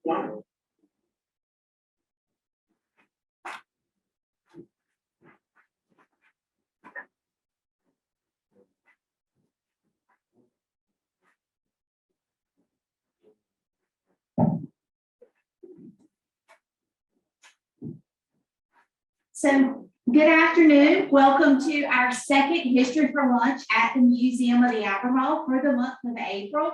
So, good afternoon. Welcome to our second History for Lunch at the Museum of the Albemarle for the month of April.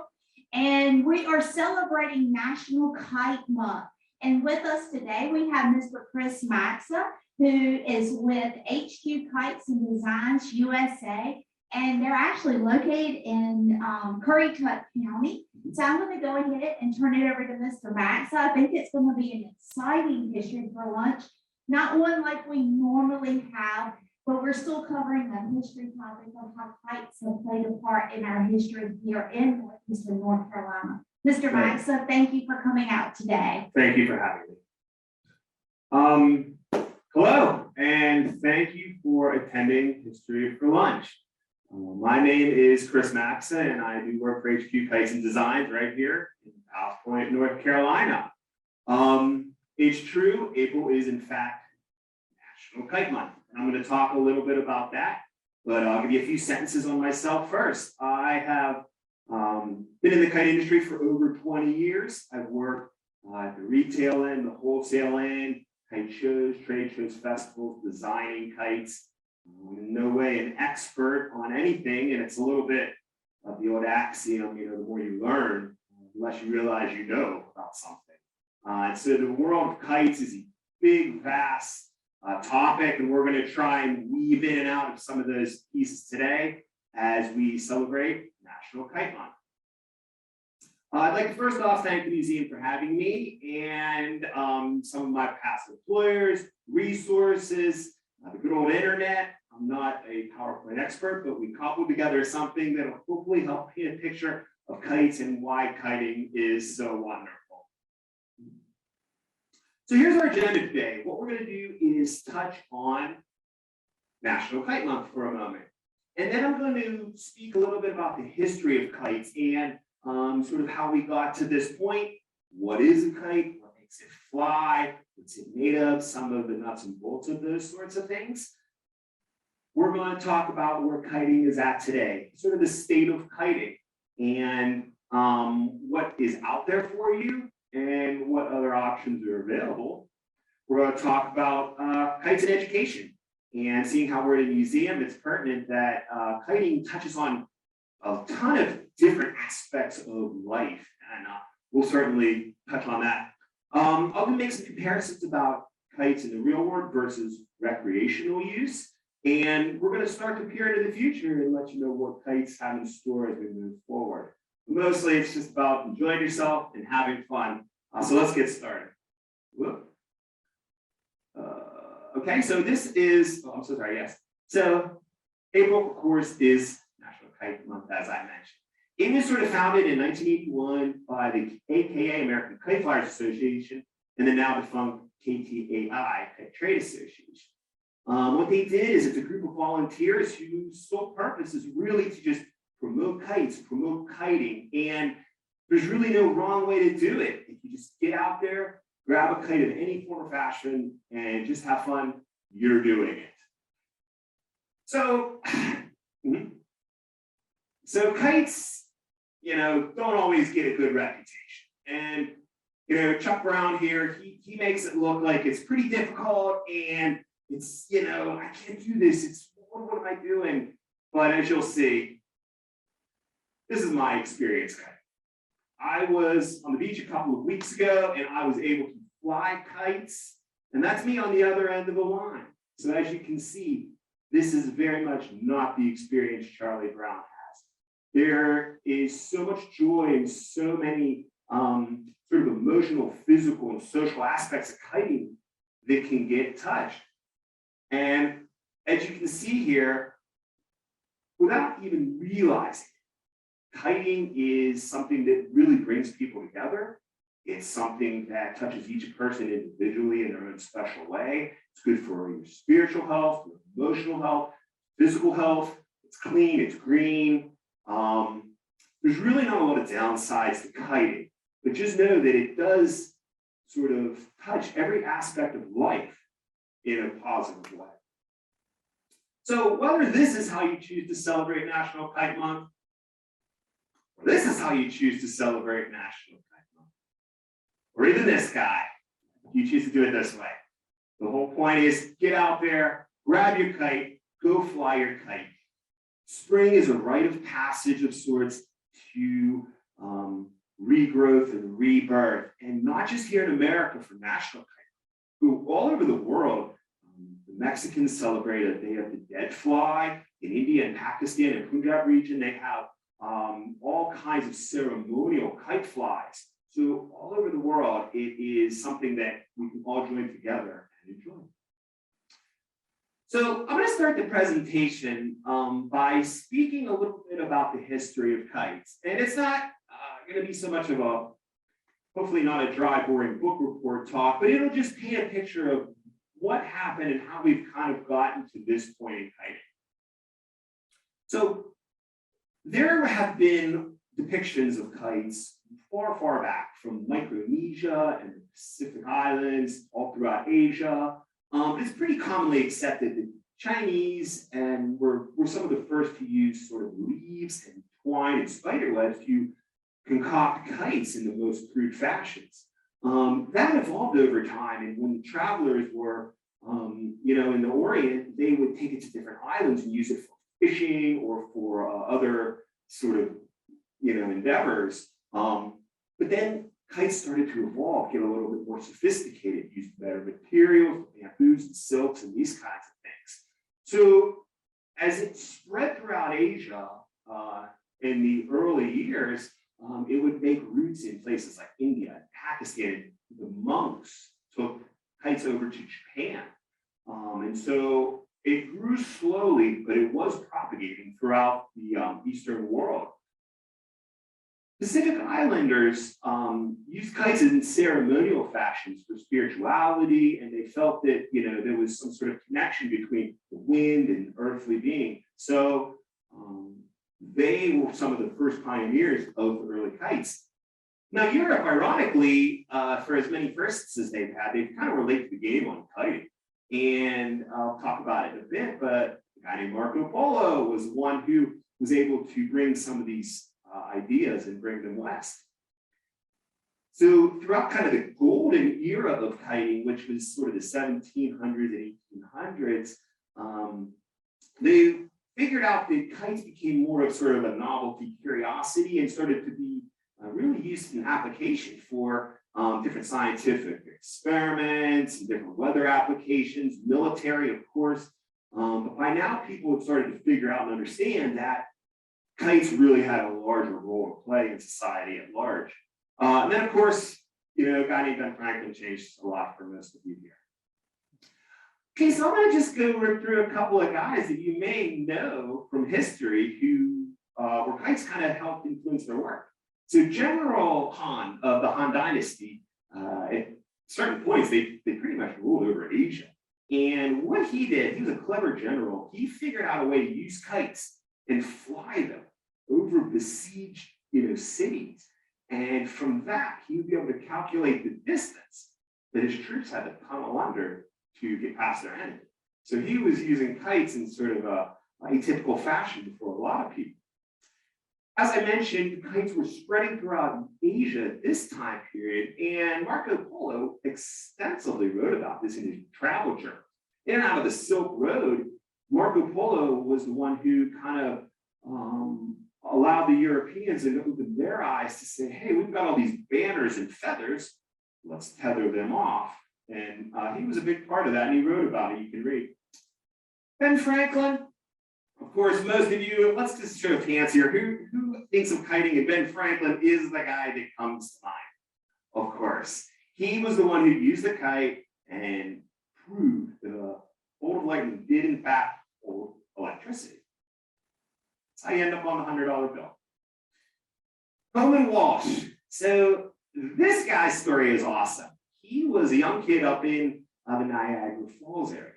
And we are celebrating National Kite Month. And with us today, we have Mr. Chris Maxa, who is with HQ Kites and Designs USA. And they're actually located in Currituck County. So I'm going to go ahead and turn it over to Mr. Maxa. I think it's going to be an exciting History for Lunch. Not one like we normally have, but we're still covering the history topic of how kites have played a part in our history here in Northeastern North Carolina. Mr. Maxa, thank you for coming out today. Thank you for having me. Hello, and thank you for attending History for Lunch. My name is Chris Maxa, and I do work for HQ Kites and Designs right here in Powells Point, North Carolina. It's true, April is in fact National Kite Month. And I'm going to talk a little bit about that, but I'll give you a few sentences on myself first. I have been in the kite industry for over 20 years. I've worked at the retail end, the wholesale end, kite shows, trade shows, festivals, designing kites. I'm in no way an expert on anything, and it's a little bit of the old axiom, the more you learn, the less you realize you know about something. So the world of kites is a big, vast topic, and we're going to try and weave in and out of some of those pieces today as we celebrate National Kite Month. I'd like to first off thank the museum for having me and some of my past employers, resources, the good old internet. I'm not a PowerPoint expert, but we cobbled together something that will hopefully help paint a picture of kites and why kiting is so wonderful. So here's our agenda today. What we're going to do is touch on National Kite Month for a moment. And then I'm going to speak a little bit about the history of kites and sort of how we got to this point. What is a kite? What makes it fly? What's it made of? Some of the nuts and bolts of those sorts of things. We're going to talk about where kiting is at today, sort of the state of kiting and what is out there for you and what other options are available. We're going to talk about kites and education and seeing how we're at a museum. It's pertinent that kiting touches on a ton of different aspects of life, and we'll certainly touch on that. I'm going to make some comparisons about kites in the real world versus recreational use, and we're going to start to peer into the future and let you know what kites have in store as we move forward. Mostly, it's just about enjoying yourself and having fun. So let's get started. Okay, so this is, I'm so sorry, yes. So April, of course, is National Kite Month, as I mentioned. It was sort of founded in 1981 by the AKA, American Kite Flyers Association, and the now defunct KTAI, Kite Trade Association. What they did is it's a group of volunteers whose sole purpose is really to just promote kites, promote kiting, and there's really no wrong way to do it. If you just get out there, grab a kite in any form or fashion, and just have fun, you're doing it. So, so kites, don't always get a good reputation. And, Chuck Brown here, he makes it look like it's pretty difficult and it's, I can't do this. It's, what am I doing? But as you'll see, this is my experience kiting. I was on the beach a couple of weeks ago and I was able to fly kites, and that's me on the other end of the line. So as you can see, this is very much not the experience Charlie Brown has. There is so much joy and so many sort of emotional, physical, and social aspects of kiting that can get touched. And as you can see here, without even realizing it, kiting is something that really brings people together. It's something that touches each person individually in their own special way. It's good for your spiritual health, your emotional health, physical health. It's clean, it's green. There's really not a lot of downsides to kiting, but just know that it does sort of touch every aspect of life in a positive way. So whether this is how you choose to celebrate National Kite Month, or this is how you choose to celebrate National Kite Month, or even this guy, you choose to do it this way. The whole point is get out there, grab your kite, go fly your kite. Spring is a rite of passage of sorts to regrowth and rebirth, and not just here in America for National Kite Month, but all over the world. The Mexicans celebrate a Day of the Dead Fly. In India and Pakistan and Punjab region, they have all kinds of ceremonial kite flies. So all over the world, it is something that we can all join together and enjoy. So I'm going to start the presentation by speaking a little bit about the history of kites. And it's not going to be so much of a, hopefully not a dry, boring book report talk, but it'll just paint a picture of what happened and how we've kind of gotten to this point in kiting. So there have been depictions of kites far, far back from Micronesia and the Pacific Islands, all throughout Asia. It's pretty commonly accepted that Chinese and were some of the first to use sort of leaves and twine and spider webs to concoct kites in the most crude fashions. That evolved over time, and when travelers were, in the Orient, they would take it to different islands and use it for fishing or for other sort of, endeavors. But then kites started to evolve, get a little bit more sophisticated, use better materials, bamboos and silks and these kinds of things. So as it spread throughout Asia in the early years, it would make roots in places like India and Pakistan. The monks took kites over to Japan. And so it grew slowly, but it was propagating throughout the Eastern world. Pacific Islanders used kites in ceremonial fashions for spirituality, and they felt that there was some sort of connection between the wind and earthly being. So they were some of the first pioneers of the early kites. Now, Europe, ironically, for as many firsts as they've had, they've kind of related the game on kiting. And I'll talk about it in a bit, but a guy named Marco Polo was one who was able to bring some of these ideas and bring them west. So throughout kind of the golden era of kiting, which was sort of the 1700s and 1800s, they figured out that kites became more of sort of a novelty curiosity and started to be really used in application for different scientific experiments and different weather applications, military, of course. But by now, people had started to figure out and understand that kites really had a larger role to play in society at large. And then, of course, a guy named Ben Franklin changed a lot for most of you here. Okay, so I'm going to just go through a couple of guys that you may know from history who where kites kind of helped influence their work. So General Han of the Han Dynasty, at certain points, they pretty much ruled over Asia. And what he did, he was a clever general. He figured out a way to use kites and fly them over besieged, cities. And from that, he would be able to calculate the distance that his troops had to tunnel under to get past their enemy. So he was using kites in sort of a atypical fashion for a lot of people. As I mentioned, kites were spreading throughout Asia at this time period, and Marco Polo extensively wrote about this in his travel journal. In and out of the Silk Road, Marco Polo was the one who kind of allowed the Europeans and opened their eyes to say, hey, we've got all these banners and feathers, let's tether them off. And he was a big part of that, and he wrote about it, you can read. Ben Franklin, of course, most of you, let's just show of hands here. Who thinks of kiting? And Ben Franklin is the guy that comes to mind. Of course, he was the one who used the kite and proved that a bolt of lightning did in fact hold electricity. That's how you end up on the $100 bill. Coleman Walsh. So this guy's story is awesome. He was a young kid up in the Niagara Falls area.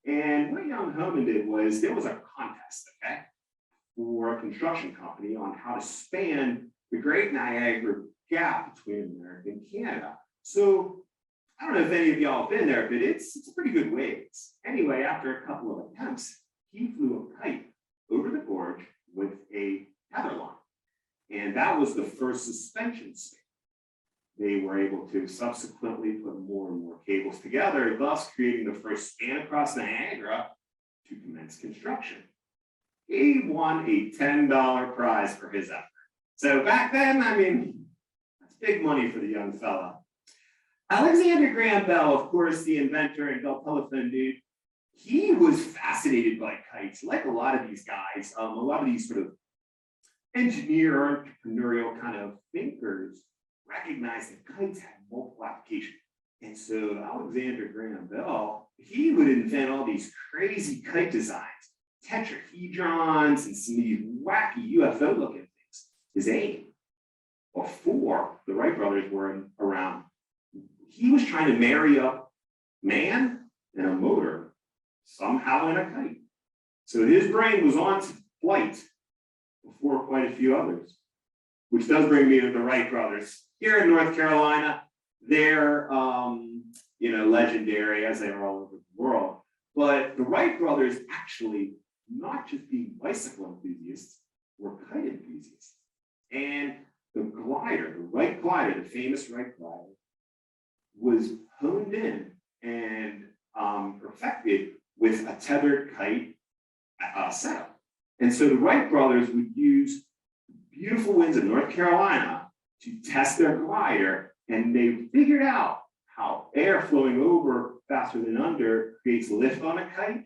And what young Homan did was there was a contest, okay, for a construction company on how to span the Great Niagara Gap between America and Canada. So I don't know if any of y'all have been there, but it's a pretty good ways. Anyway, after a couple of attempts, he flew a kite over the gorge with a tether line. And that was the first suspension span. They were able to subsequently put more and more cables together, thus creating the first span across Niagara to commence construction. He won a $10 prize for his effort. So back then, I mean, that's big money for the young fella. Alexander Graham Bell, of course, the inventor and Bell telephone dude, he was fascinated by kites, like a lot of these guys, a lot of these sort of engineer, entrepreneurial kind of thinkers recognized that kites had multiple applications. And so Alexander Graham Bell, he would invent all these crazy kite designs, tetrahedrons and some of these wacky UFO looking things. His aim, before the Wright brothers were around, he was trying to marry up man and a motor somehow in a kite. So his brain was on flight before quite a few others, which does bring me to the Wright brothers. Here in North Carolina, they're legendary as they are all over the world. But the Wright brothers actually, not just being bicycle enthusiasts, were kite enthusiasts. And the glider, the Wright glider, the famous Wright glider, was honed in and perfected with a tethered kite setup. And so the Wright brothers would use beautiful winds in North Carolina to test their glider, and they figured out how air flowing over faster than under creates lift on a kite.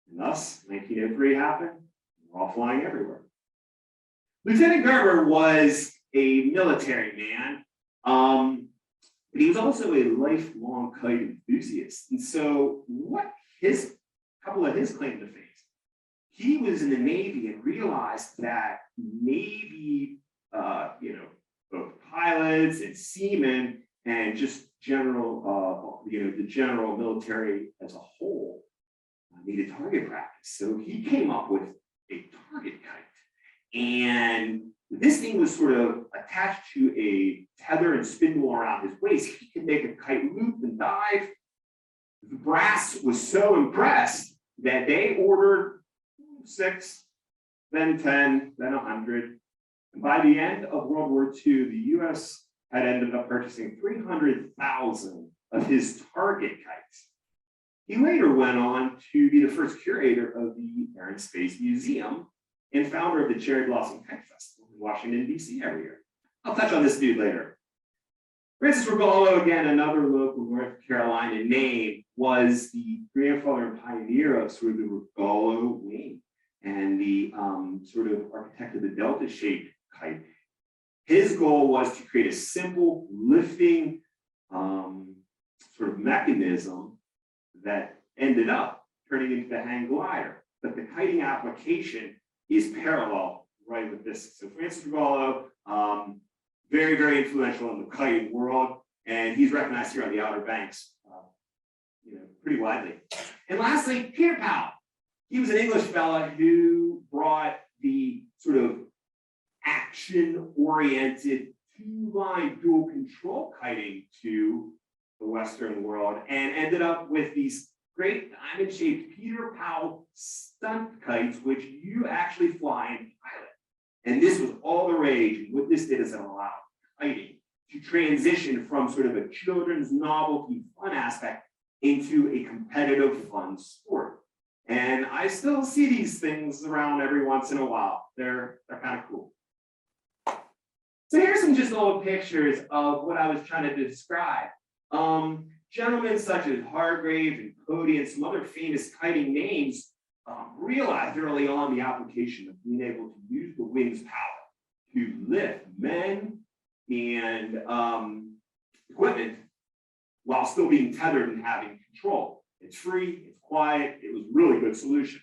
And thus, 1903 happened, we're all flying everywhere. Lieutenant Gerber was a military man, but he was also a lifelong kite enthusiast. And so couple of his claim to fame, he was in the Navy and realized that Navy, both pilots and seamen and just general, the general military as a whole needed target practice. So he came up with a target kite. And this thing was sort of attached to a tether and spindle around his waist. He could make a kite loop and dive. The brass was so impressed that they ordered 6, then 10, then 100. And by the end of World War II, the US had ended up purchasing 300,000 of his target kites. He later went on to be the first curator of the Air and Space Museum and founder of the Cherry Blossom Kite Festival in Washington, D.C. every year. I'll touch on this dude later. Francis Regallo, again, another local North Carolina name, was the grandfather and pioneer of sort of the Regallo wing and the sort of architect of the delta-shaped kite. His goal was to create a simple lifting sort of mechanism that ended up turning into the hang glider. But the kiting application is parallel right with this. So Francis Regallo, very, very influential in the kiting world, and he's recognized here on the Outer Banks, pretty widely. And lastly, Peter Powell. He was an English fella who brought the sort of action-oriented two-line dual control kiting to the Western world and ended up with these great diamond-shaped Peter Powell stunt kites, which you actually fly and pilot. And this was all the rage. And what this did is it allowed kiting to transition from sort of a children's novelty fun aspect into a competitive fun sport. And I still see these things around every once in a while. They're kind of cool. So here's some just old pictures of what I was trying to describe. Gentlemen such as Hargrave and Cody and some other famous kiting names realized early on the application of being able to use the wing's power to lift men and equipment while still being tethered and having control. It's free, it's quiet, it was a really good solution.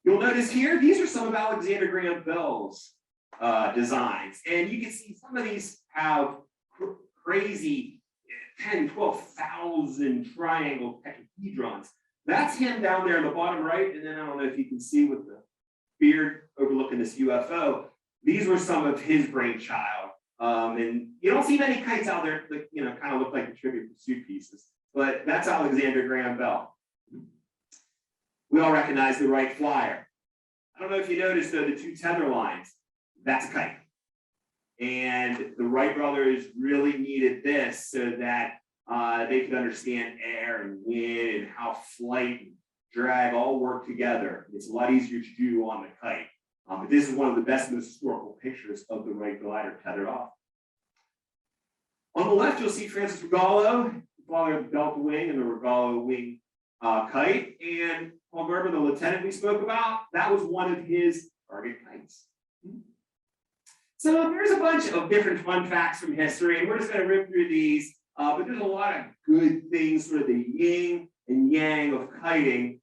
You'll notice here, these are some of Alexander Graham Bell's designs. And you can see some of these have crazy 10, 12,000 triangle tetrahedrons. That's him down there in the bottom right. And then I don't know if you can see with the beard overlooking this UFO. These were some of his brainchild. And you don't see many kites out there that, kind of look like the Trivial Pursuit pieces, but that's Alexander Graham Bell. We all recognize the Wright Flyer. I don't know if you noticed though, the two tether lines, that's a kite. And the Wright brothers really needed this so that they could understand air and wind and how flight and drag all work together. It's a lot easier to do on the kite. But this is one of the best most historical pictures of the Wright glider tethered off. On the left, you'll see Francis Rogallo, father of the Delta Wing and the Rogallo Wing kite. And Paul Gerber, the lieutenant we spoke about, that was one of his target kites. So there's a bunch of different fun facts from history, and we're just going to rip through these. But there's a lot of good things, sort of the yin and yang of kiting.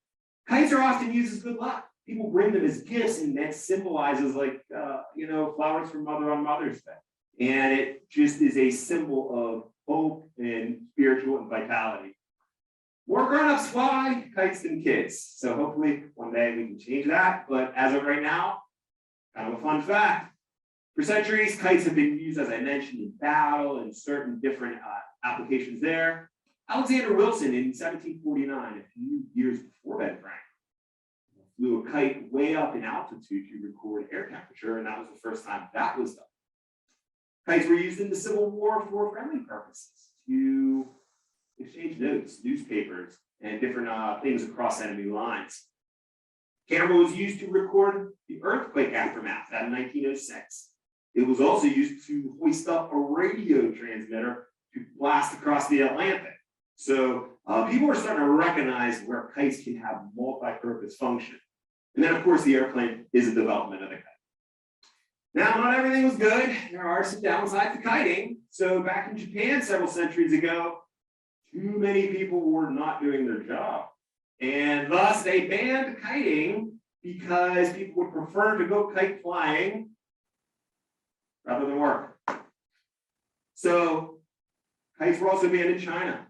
Kites are often used as good luck. People bring them as gifts, and that symbolizes like, flowers for Mother on Mother's Day. And it just is a symbol of hope and spiritual and vitality. More grown-ups fly kites than kids. So hopefully one day we can change that. But as of right now, kind of a fun fact. For centuries, kites have been used, as I mentioned, in battle and certain different applications there. Alexander Wilson in 1749, a few years before Ben Franklin, flew a kite way up in altitude to record air temperature, and that was the first time that was done. Kites were used in the Civil War for friendly purposes, to exchange notes, newspapers, and different things across enemy lines. Camera was used to record the earthquake aftermath, that in 1906. It was also used to hoist up a radio transmitter to blast across the Atlantic. So people are starting to recognize where kites can have multi-purpose function. And then, of course, the airplane is a development of the kite. Now, not everything was good. There are some downsides to kiting. So back in Japan several centuries ago, too many people were not doing their job. And thus they banned kiting because people would prefer to go kite flying rather than work. So kites were also banned in China.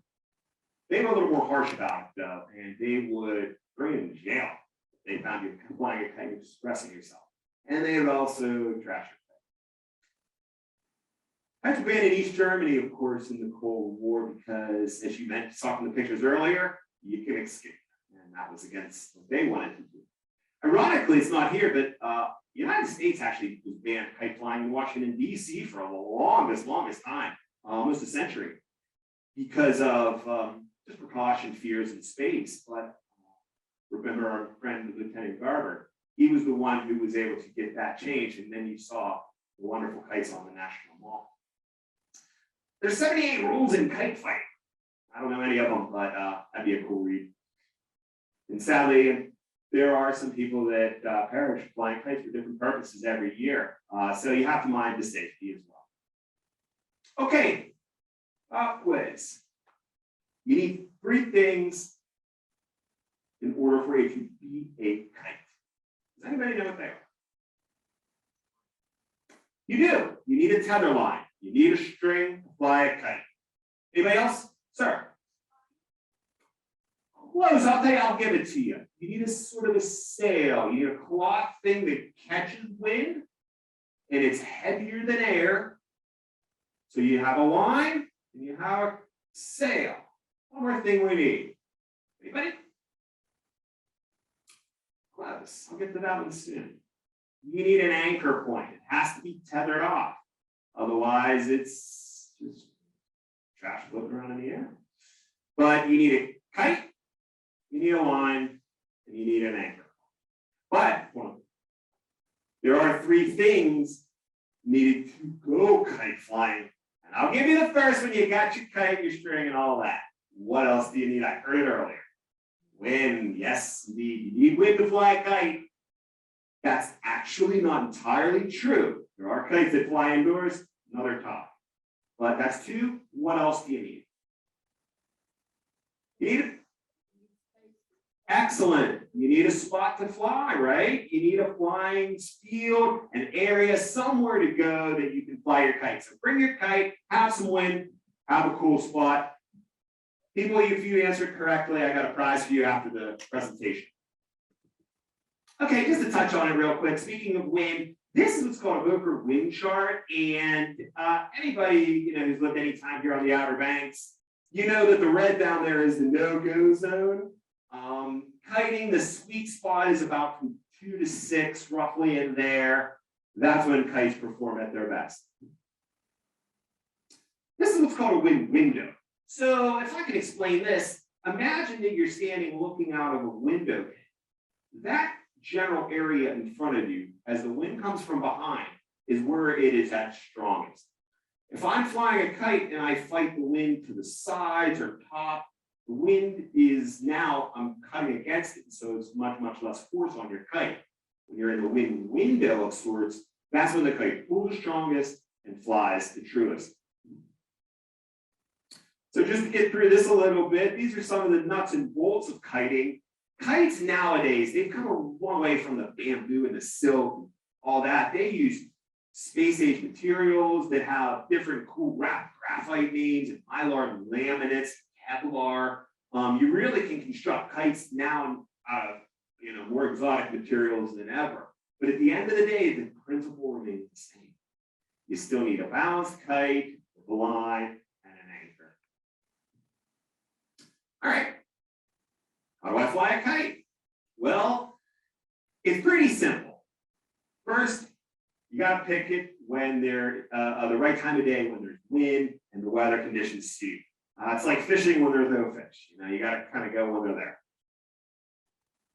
They were a little more harsh about it though, and they would bring you in jail if they found you flying a kite and expressing yourself. And they would also trash your kite. Kites were banned in East Germany, of course, in the Cold War because, as you saw from the pictures earlier, you can escape. And that was against what they wanted to do. Ironically, it's not here, but the United States actually was banned kite flying in Washington, D.C. for the longest time, almost a century, because of just precaution, fears in space. But remember our friend, Lieutenant Garber, he was the one who was able to get that changed, and then you saw the wonderful kites on the National Mall. There's 78 rules in kite fighting. I don't know any of them, but that'd be a cool read. And sadly, there are some people that perish flying kites for different purposes every year. So you have to mind the safety as well. Okay, quiz. You need 3 things in order for it to be a kite. Does anybody know what they are? You do. You need a tether line. You need a string to fly a kite. Anybody else? Sir? Close. I'll give it to you. You need a sort of a sail. You need a cloth thing that catches wind, and it's heavier than air. So you have a line and you have a sail. One more thing we need. Anybody? Close. I'll get to that one soon. You need an anchor point. It has to be tethered off. Otherwise, it's just trash floating around in the air. But you need a kite, you need a line, and you need an anchor. But there are 3 things needed to go kite flying. And I'll give you the first one. You got your kite, your string, and all that. What else do you need? I heard it earlier. Wind. Yes, indeed. You need wind to fly a kite. That's actually not entirely true. There are kites that fly indoors, another topic. But that's 2. What else do you need? You need excellent. You need a spot to fly, right? You need a flying field, an area, somewhere to go that you can fly your kite. So bring your kite, have some wind, have a cool spot. People, if you answered correctly, I got a prize for you after the presentation. Okay, just to touch on it real quick. Speaking of wind, This is what's called a Volcker wind chart, and anybody who's lived any time here on the Outer Banks, you know that the red down there is the no-go zone. Kiting, the sweet spot is about from 2 to 6, roughly in there. That's when kites perform at their best. This is what's called a wind window. So if I can explain this, imagine that you're standing looking out of a window. That general area in front of you, as the wind comes from behind, is where it is at strongest. If I'm flying a kite and I fight the wind to the sides or top, the wind is now, I'm cutting against it, so it's much, much less force on your kite. When you're in the wind window of sorts, that's when the kite pulls the strongest and flies the truest. So just to get through this a little bit, these are some of the nuts and bolts of kiting. Kites nowadays, they've come a long way from the bamboo and the silk, all that. They use space age materials that have different cool graphite names and mylar laminates, Kevlar. You really can construct kites now out of more exotic materials than ever. But at the end of the day, the principle remains the same. You still need a balanced kite, a line, and an anchor. All right. How do I fly a kite? Well, it's pretty simple. First, you got to pick it when they're the right time of day, when there's wind and the weather conditions suit. It's like fishing when there's no fish. You got to kind of go when they're there.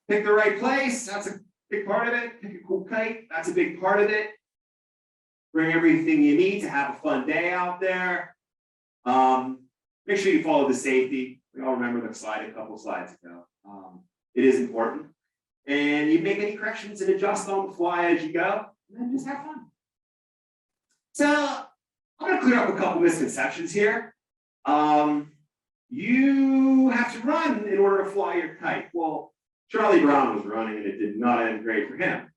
Pick the right place. That's a big part of it. Pick a cool kite. That's a big part of it. Bring everything you need to have a fun day out there. Make sure you follow the safety. We all remember the slide a couple slides ago. It is important. And you make any corrections and adjust on the fly as you go, and then just have fun. So I'm going to clear up a couple misconceptions here. You have to run in order to fly your kite. Well, Charlie Brown was running and it did not end great for him.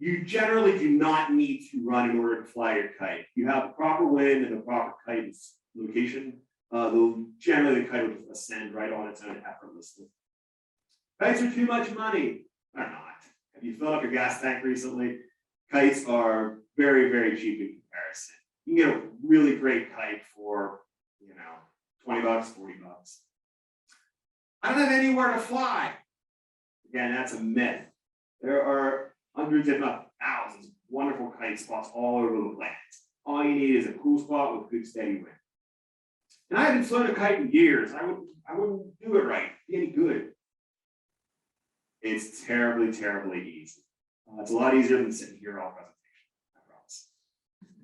You generally do not need to run in order to fly your kite. You have the proper wind and the proper kite location. Generally the kite will just ascend right on its own effortlessly. Kites are too much money. They're not. Have you filled up your gas tank recently? Kites are very, very cheap in comparison. You can get a really great kite for, $20, $40. I don't have anywhere to fly. Again, that's a myth. There are hundreds, if not thousands, of wonderful kite spots all over the planet. All you need is a cool spot with good steady wind. And I haven't flown a kite in years. I wouldn't do it right, be any good. It's terribly, terribly easy. It's a lot easier than sitting here all presentation,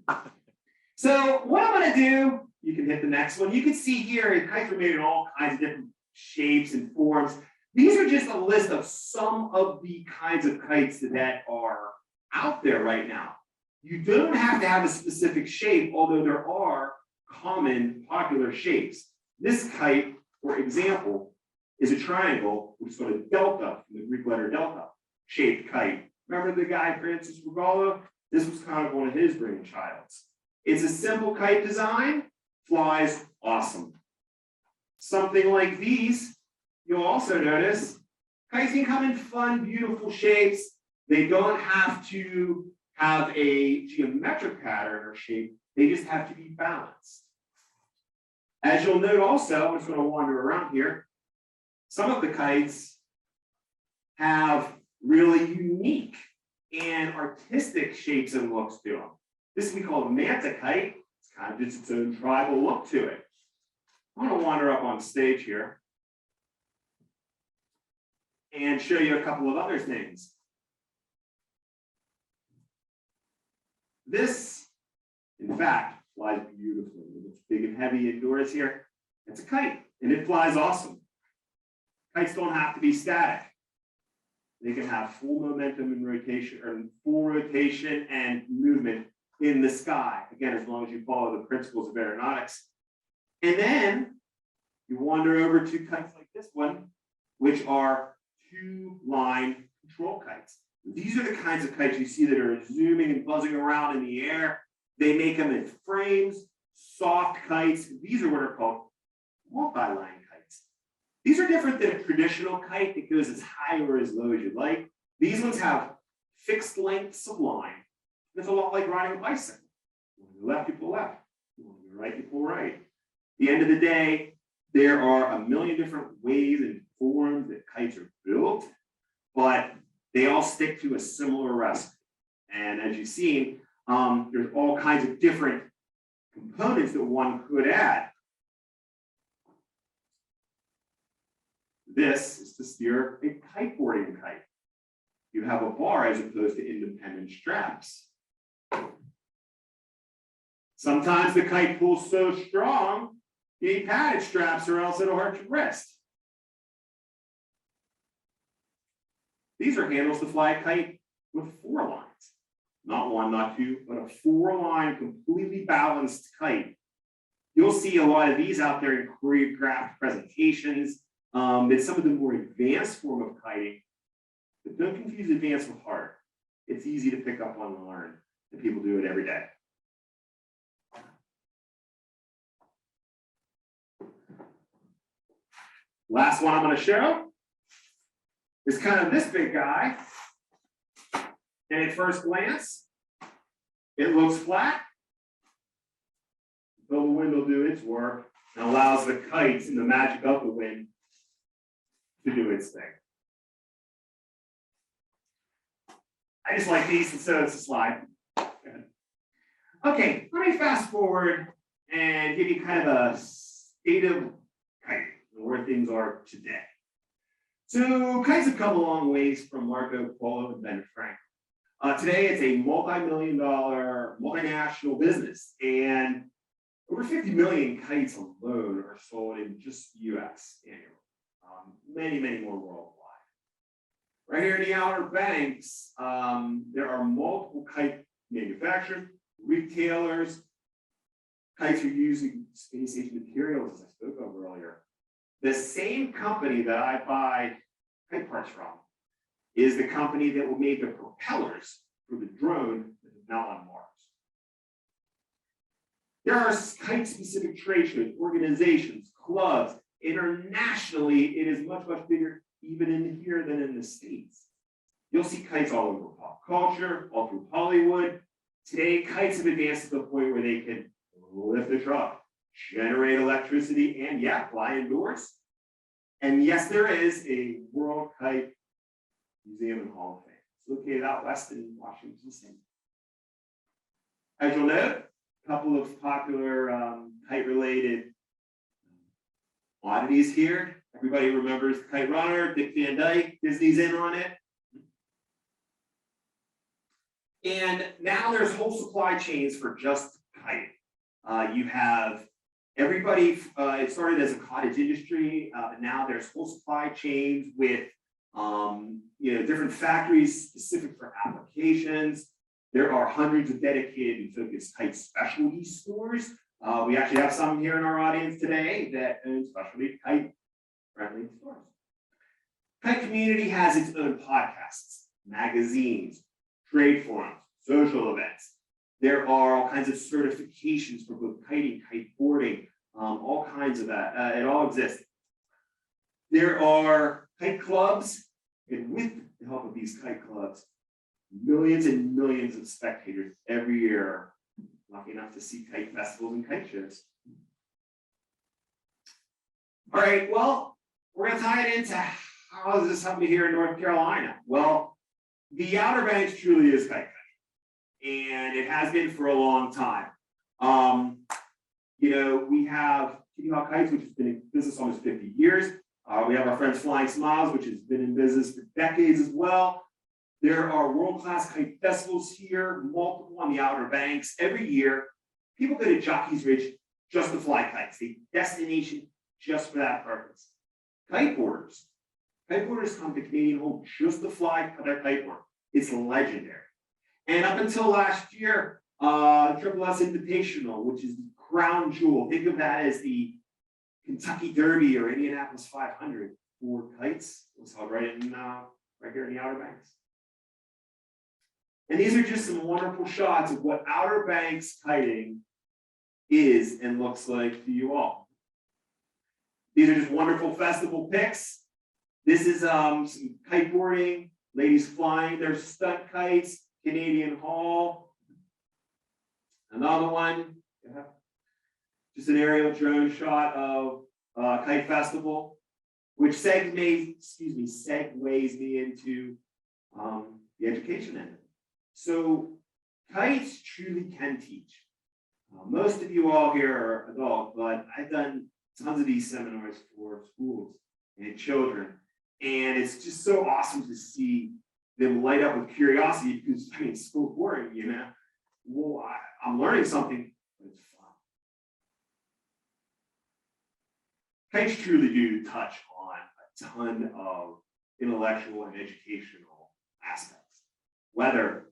I promise. So what I'm going to do, you can hit the next one. You can see here, kites are made in all kinds of different shapes and forms. These are just a list of some of the kinds of kites that are out there right now. You don't have to have a specific shape, although there are common popular shapes. This kite, for example, is a triangle, which is called a delta, from the Greek letter delta, shaped kite. Remember the guy, Francis Regallo? This was kind of one of his brainchilds. It's a simple kite design, flies awesome. Something like these, you'll also notice, kites can come in fun, beautiful shapes. They don't have to have a geometric pattern or shape. They just have to be balanced. As you'll note also, I'm just going to wander around here, some of the kites have really unique and artistic shapes and looks to them. This we call a manta kite. It's kind of just its own tribal look to it. I'm going to wander up on stage here and show you a couple of other things. This, in fact, flies beautifully. It's big and heavy indoors here. It's a kite, and it flies awesome. Kites don't have to be static. They can have full momentum and rotation, or full rotation and movement in the sky. Again, as long as you follow the principles of aeronautics. And then you wander over to kites like this one, which are two-line control kites. These are the kinds of kites you see that are zooming and buzzing around in the air. They make them in frames, soft kites. These are what are called multi-line kites. These are different than a traditional kite that goes as high or as low as you like. These ones have fixed lengths of line, It's a lot like riding a bicycle. You want to go left, you pull left. You want to go right, you pull right. At the end of the day, there are a million different ways and forms that kites are built, but they all stick to a similar recipe. And as you've seen, there's all kinds of different components that one could add. This is to steer a kiteboarding kite. You have a bar as opposed to independent straps. Sometimes the kite pulls so strong, you need padded straps or else it'll hurt your wrist. These are handles to fly a kite with 4 lines. Not 1, not 2, but a 4-line, completely balanced kite. You'll see a lot of these out there in choreographed presentations. It's some of the more advanced form of kiting, but don't confuse advanced with hard. It's easy to pick up on and learn, and people do it every day. Last one I'm going to show is kind of this big guy. And at first glance, it looks flat, but the wind will do its work and allows the kites and the magic of the wind to do its thing. I just like these, and so it's a slide. Okay, let me fast forward and give you kind of a state of kiting and where things are today. So kites have come a long ways from Marco Polo and Ben Franklin. Today, it's a multi-million-dollar multinational business, and over 50 million kites alone are sold in just the US annually. Many, many more worldwide. Right here in the Outer Banks, there are multiple kite manufacturers, retailers. Kites are using space-age materials, as I spoke of earlier. The same company that I buy kite parts from is the company that will make the propellers for the drone that is now on Mars. There are kite-specific trade shows, organizations, clubs. Internationally, it is much, much bigger even in here than in the States. You'll see kites all over pop culture, all through Hollywood. Today, kites have advanced to the point where they can lift a truck, generate electricity, and yeah, fly indoors. And yes, there is a World Kite Museum and Hall of Fame. It's located out west in Washington State. As you'll note, a couple of popular kite-related oddities here. Everybody remembers the Kite Runner, Dick Van Dyke, Disney's in on it. And now there's whole supply chains for just kiting. You have everybody, it started as a cottage industry, but now there's whole supply chains with different factories specific for applications. There are hundreds of dedicated and focused kite specialty stores. We actually have some here in our audience today that own specialty kite-friendly stores. Kite community has its own podcasts, magazines, trade forums, social events. There are all kinds of certifications for both kiting, kiteboarding, all kinds of that. It all exists. There are kite clubs, and with the help of these kite clubs, millions and millions of spectators every year lucky enough to see kite festivals and kite shows. All right, well, we're going to tie it into how does this happen here in North Carolina? Well, the Outer Banks truly is kite country, and it has been for a long time. We have Kitty Hawk Kites, which has been in business almost 50 years. We have our friends Flying Smiles, which has been in business for decades as well. There are world-class kite festivals here, multiple on the Outer Banks. Every year, people go to Jockey's Ridge just to fly kites, a destination just for that purpose. Kiteboarders come to Canadian Home just to fly their kiteboard. It's legendary. And up until last year, Triple S Invitational, which is the crown jewel. Think of that as the Kentucky Derby or Indianapolis 500 for kites. It was held right here in the Outer Banks. And these are just some wonderful shots of what Outer Banks kiting is and looks like to you all. These are just wonderful festival pics. This is some kiteboarding, ladies flying their stunt kites, Canadian Hall, Another one, just an aerial drone shot of Kite Festival, which segues me into the education end. So kites truly can teach. Most of you all here are adults, but I've done tons of these seminars for schools and children. And it's just so awesome to see them light up with curiosity because I mean, school's boring, you know. Well, I'm learning something, but it's fun. Kites truly do touch on a ton of intellectual and educational aspects. Weather,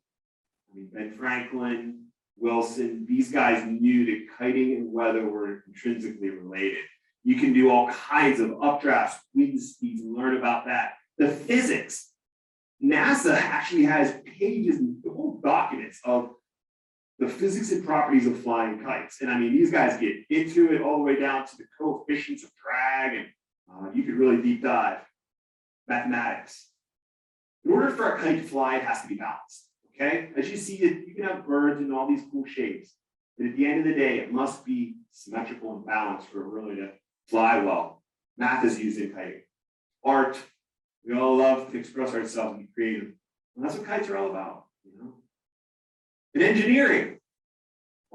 I mean, Ben Franklin, Wilson, these guys knew that kiting and weather were intrinsically related. You can do all kinds of updrafts, wind speeds, and learn about that. The physics, NASA actually has pages and whole documents of the physics and properties of flying kites. And I mean, these guys get into it all the way down to the coefficients of drag, and you could really deep dive. Mathematics. In order for a kite to fly, it has to be balanced. Okay, as you see it, you can have birds in all these cool shapes, but at the end of the day, it must be symmetrical and balanced for it really to fly well. Math is used in kiting. Art, we all love to express ourselves and be creative. And that's what kites are all about, you know. And engineering.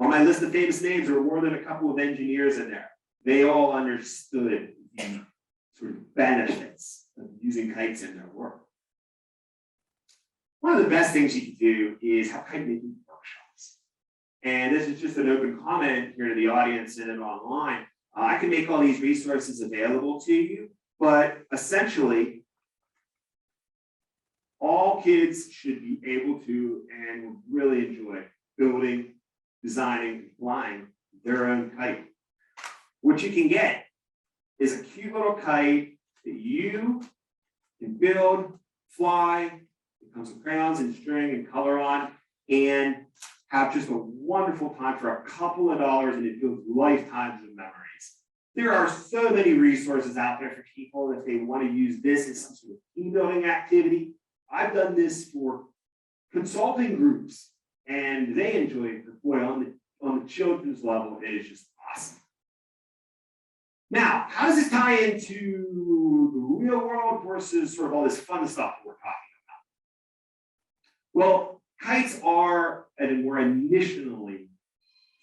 On my list of famous names, there were more than a couple of engineers in there. They all understood the sort of benefits of using kites in their work. One of the best things you can do is have kite making workshops. And this is just an open comment here to the audience and online. I can make all these resources available to you, but essentially, all kids should be able to and really enjoy building, designing, flying their own kite. What you can get is a cute little kite that you can build, fly. It comes with crayons and string and color on, and have just a wonderful time for a couple of dollars, and it builds lifetimes of memories. There are so many resources out there for people if they want to use this as some sort of team building activity. I've done this for consulting groups, and they enjoy it. Boy, on the children's level, it is just awesome. Now, how does this tie into the real world versus sort of all this fun stuff that we're talking about? Well, kites are and were initially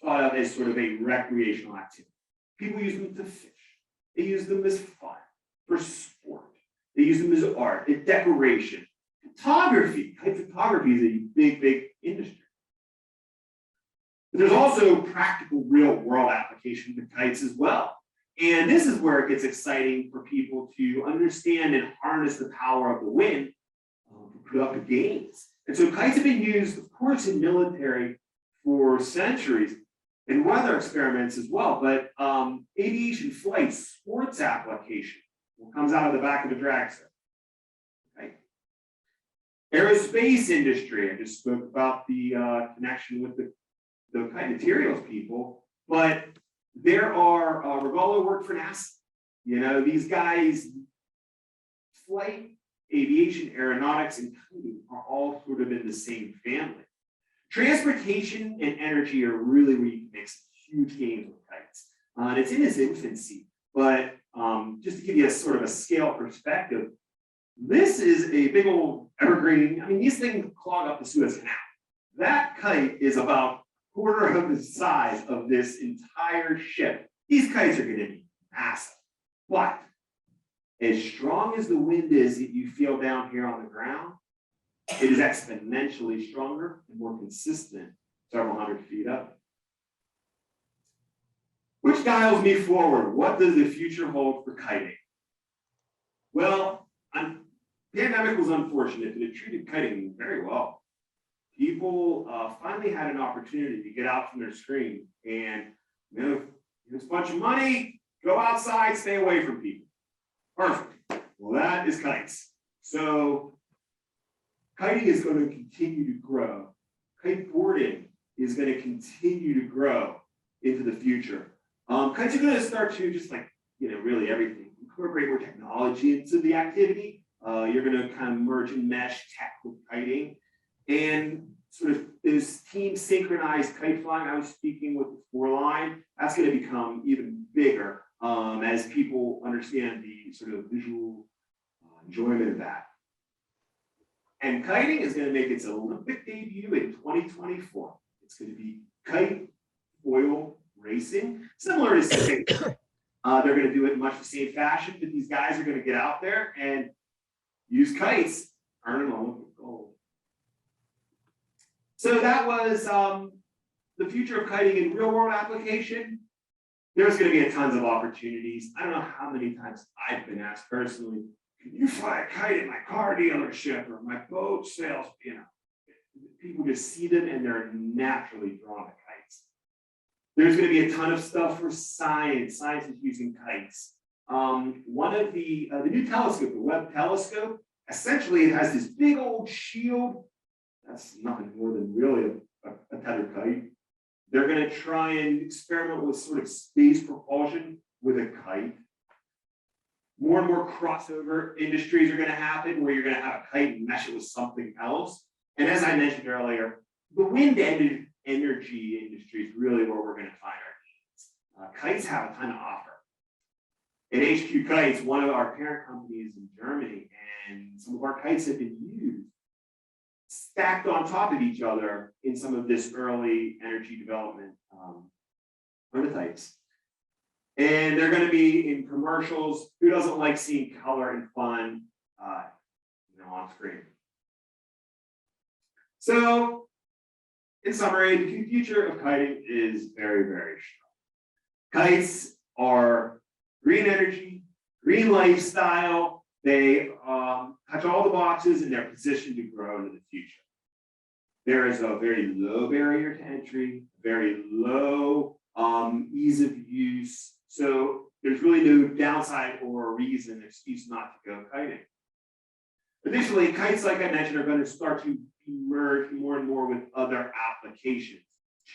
thought of as sort of a recreational activity. People use them to fish. They use them as fun, for sport. They use them as art, as decoration. Photography, kite photography is a big, big industry. But there's also practical real world application to kites as well. And this is where it gets exciting for people to understand and harness the power of the wind for productive gains. And so kites have been used, of course, in military for centuries, and weather experiments as well, but aviation flight, sports application, what comes out of the back of a dragster. Okay. Aerospace industry, I just spoke about the connection with the kite materials people, but there are Regalo work for NASA. You know, these guys, flight, aviation, aeronautics, and kiting are all sort of in the same family. Transportation and energy are really where you can make some huge gains with kites. And it's in its infancy, but just to give you a sort of a scale perspective, this is a big old evergreen. I mean, these things clog up the Suez Canal. That kite is about quarter of the size of this entire ship. These kites are going to be massive. But as strong as the wind is that you feel down here on the ground, it is exponentially stronger and more consistent several hundred feet up. Which dials me forward? What does the future hold for kiting? Well, the pandemic was unfortunate, but it treated kiting very well. People finally had an opportunity to get out from their screen and, you know, there's a bunch of money, go outside, stay away from people. Perfect. Well, that is kites. So kiting is going to continue to grow. Kiteboarding is going to continue to grow into the future. Kites are going to start to, just like, you know, really everything, incorporate more technology into the activity. You're going to kind of merge and mesh tech with kiting. And sort of this team synchronized kite flying I was speaking with before line, that's going to become even bigger as people understand the sort of visual enjoyment of that. And kiting is going to make its Olympic debut in 2024. It's going to be kite foil racing, similar to skate. They're going to do it in much the same fashion, but these guys are going to get out there and use kites, earn an Olympic gold. So that was the future of kiting in real world application. There's going to be tons of opportunities. I don't know how many times I've been asked personally, can you fly a kite at my car dealership or my boat sales? You know, people just see them and they're naturally drawn to kites. There's going to be a ton of stuff for science. Science is using kites. One of the new telescope, the Webb telescope, essentially it has this big old shield. That's nothing more than really a tethered kite. They're going to try and experiment with sort of space propulsion with a kite. More and more crossover industries are going to happen where you're going to have a kite and mesh it with something else. And as I mentioned earlier, the wind energy industry is really where we're going to find our needs. Kites have a ton to offer. At HQ Kites, one of our parent companies in Germany, and some of our kites have been used stacked on top of each other in some of this early energy development prototypes. And they're going to be in commercials. Who doesn't like seeing color and fun on screen? So, in summary, the future of kiting is very, very strong. Kites are green energy, green lifestyle. They touch all the boxes and they're positioned to grow into the future. There is a very low barrier to entry, very low ease of use. So there's really no downside or reason, excuse not to go kiting. Additionally, kites, like I mentioned, are going to start to emerge more and more with other applications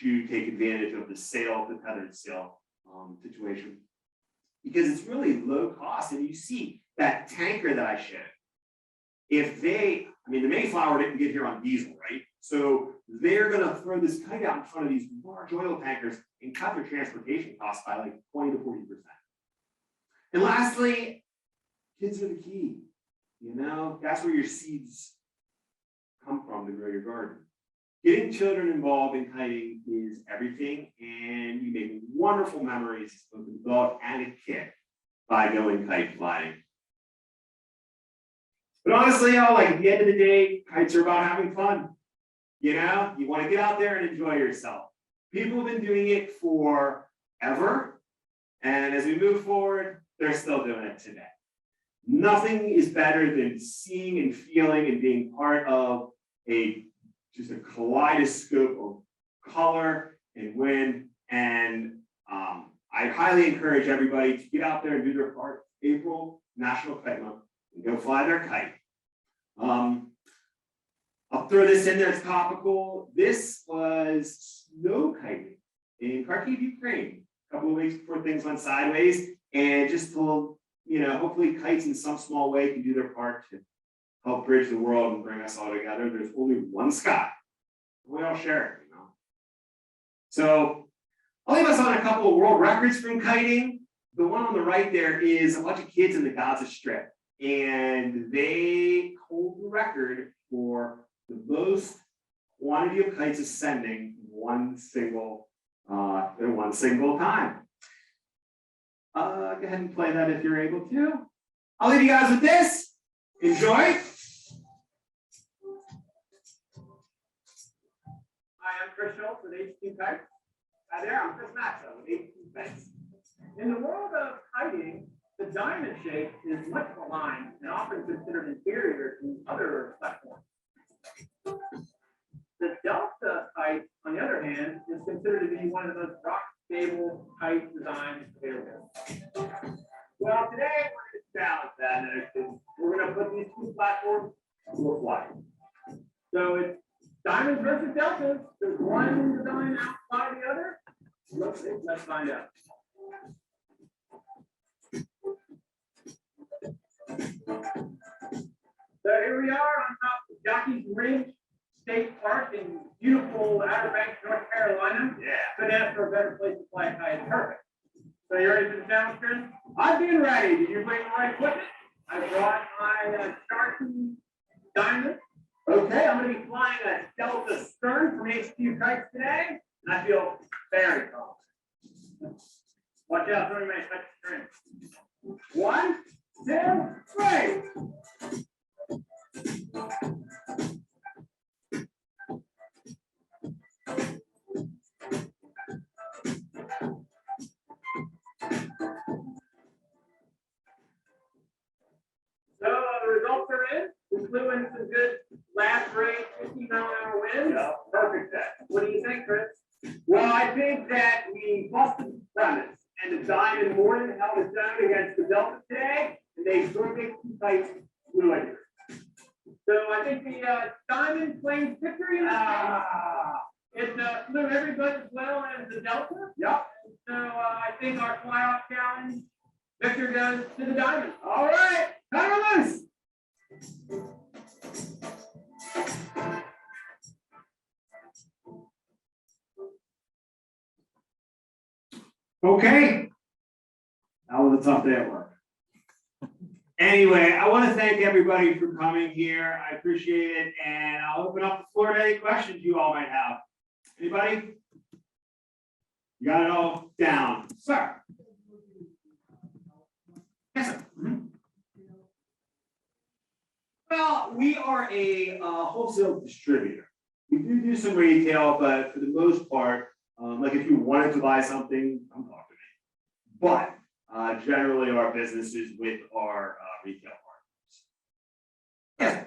to take advantage of the sail, the tethered sail situation, because it's really low cost. And you see that tanker that I showed. If they, the Mayflower didn't get here on diesel, right? So they're going to throw this kite out in front of these large oil tankers and cut their transportation costs by like 20 to 40%. And lastly, kids are the key. That's where your seeds come from to grow your garden. Getting children involved in kiting is everything, and you make wonderful memories as both an adult and a kid by going kite flying. But honestly, at the end of the day, kites are about having fun. You want to get out there and enjoy yourself. People have been doing it forever, and as we move forward, they're still doing it today. Nothing is better than seeing and feeling and being part of just a kaleidoscope of color and wind. And I highly encourage everybody to get out there and do their part. April, National Kite Month, and go fly their kite. I'll throw this in there, it's topical. This was snow kiting in Kharkiv, Ukraine, a couple of weeks before things went sideways. And just to, hopefully kites in some small way can do their part to help bridge the world and bring us all together. There's only one sky. We all share it, So I'll leave us on a couple of world records from kiting. The one on the right there is a bunch of kids in the Gaza Strip. And they hold the record for the most quantity of kites ascending in one single time. Go ahead and play that if you're able to. I'll leave you guys with this. Enjoy. Hi, I'm Chris Schultz with HQ Kites. Hi there, I'm Chris Maxa with HQ Kites. In the world of kiting, the diamond shape is much maligned and often considered inferior to other platforms. The Delta kite, on the other hand, is considered to be one of the most rock-stable kite designs available. Well, today we're going to challenge that. We're going to put these two platforms to a flight. So it's diamonds versus deltas. There's one design outside the other. Let's find out. So here we are on top of Jockey's Ridge State Park in beautiful Outer Banks, North Carolina. Yeah. Couldn't ask for a better place to fly a kite. Perfect. So you ready for the challenge, Chris? I've been ready. Did you bring the right equipment? I brought my Sharky Diamond. Okay, I'm going to be flying a Delta Stern from HQ Kites today, and I feel very confident. Watch out, somebody may touch the string. 1, 2, 3. So the results are in. We flew in some good last rate 50-mile-an-hour winds. Yeah, perfect day. What do you think, Chris? Well, I think that we busted the premise, and the Diamond more than held its own against the Delta today, and they perfect kites flew in here. So I think the Diamond claims victory in this game. It flew every bit as well as the Delta. Yep. So I think our fly-off challenge, victor goes to the Diamond. All right, cut her loose. Okay. That was a tough day at work. Anyway, I want to thank everybody for coming here. I appreciate it, and I'll open up the floor to any questions you all might have. Anybody? You got it all down, sir. Yes, sir. Well, we are a wholesale distributor. We do some retail, but for the most part, like if you wanted to buy something, come talk to me. But generally, our business is with our retail partners. Yes.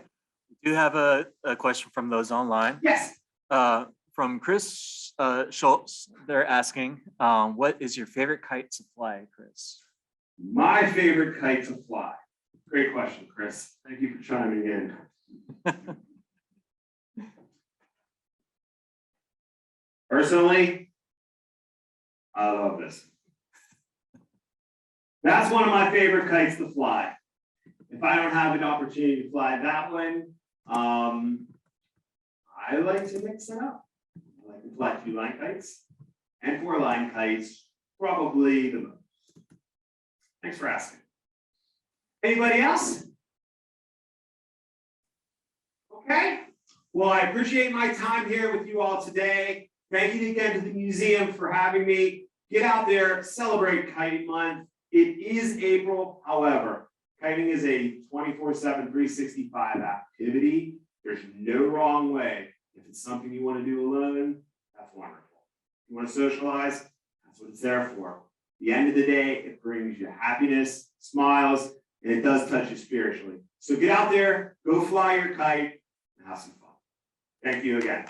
We do have a question from those online. Yes. From Chris Schultz, they're asking, what is your favorite kite to fly, Chris? My favorite kite to fly. Great question, Chris. Thank you for chiming in. Personally, I love this. That's one of my favorite kites to fly. If I don't have an opportunity to fly that one, I like to mix it up. I like to fly 2-line kites and 4-line kites, probably the most. Thanks for asking. Anybody else? Okay. Well, I appreciate my time here with you all today. Thank you again to the museum for having me. Get out there, celebrate Kite Month. It is April, however, kiting is a 24/7, 365 activity. There's no wrong way. If it's something you want to do alone, that's wonderful. If you want to socialize, that's what it's there for. At the end of the day, it brings you happiness, smiles, and it does touch you spiritually. So get out there, go fly your kite, and have some fun. Thank you again.